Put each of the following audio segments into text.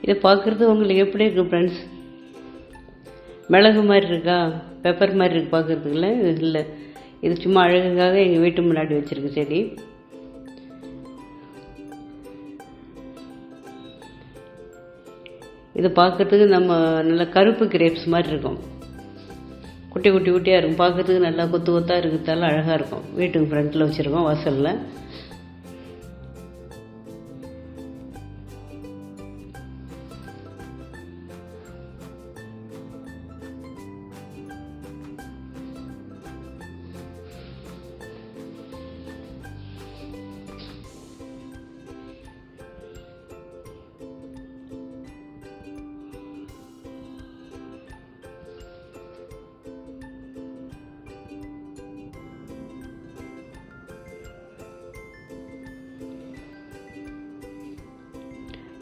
இதை பார்க்குறது உங்களுக்கு எப்படி இருக்குது ஃப்ரெண்ட்ஸ்? மிளகு மாதிரி இருக்கா, பெப்பர் மாதிரி இருக்குது பார்க்குறதுக்குள்ள? இது இல்லை, இது சும்மா அழகுக்காக எங்கள் வீட்டு முன்னாடி வச்சுருக்கு செடி. இது பார்க்குறதுக்கு நம்ம நல்லா கருப்பு கிரேப்ஸ் மாதிரி இருக்கும், குட்டி குட்டி குட்டியாக இருக்கும், பார்க்குறதுக்கு நல்லா கொத்து கொத்தாக இருக்கிறதால அழகாக இருக்கும். வீட்டுக்கு ஃப்ரண்ட்டில் வச்சுருக்கோம், வாசலில்.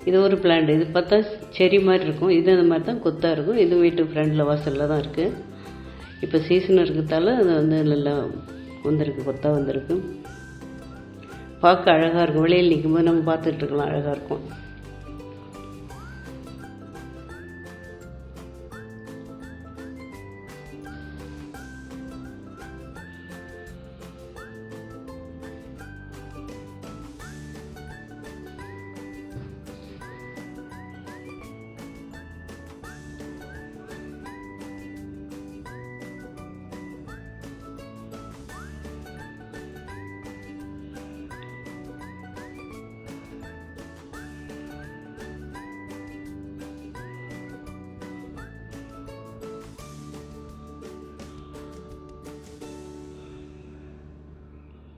இது ஒரு பிளான்ட். இது பார்த்தா செரி மாதிரி இருக்கும், இது அந்த மாதிரி தான் கொத்தாக இருக்கும். இது வீட்டு ஃப்ரெண்டில் வாசலில் தான் இருக்குது. இப்போ சீசன் இருக்கிறதால அது வந்து நல்லா வந்திருக்கு, கொத்தாக வந்திருக்கு. பார்க்க அழகாக இருக்கும். வெளியில் நிற்கும்போது நம்ம பார்த்துட்டு இருக்கலாம், அழகாக இருக்கும்.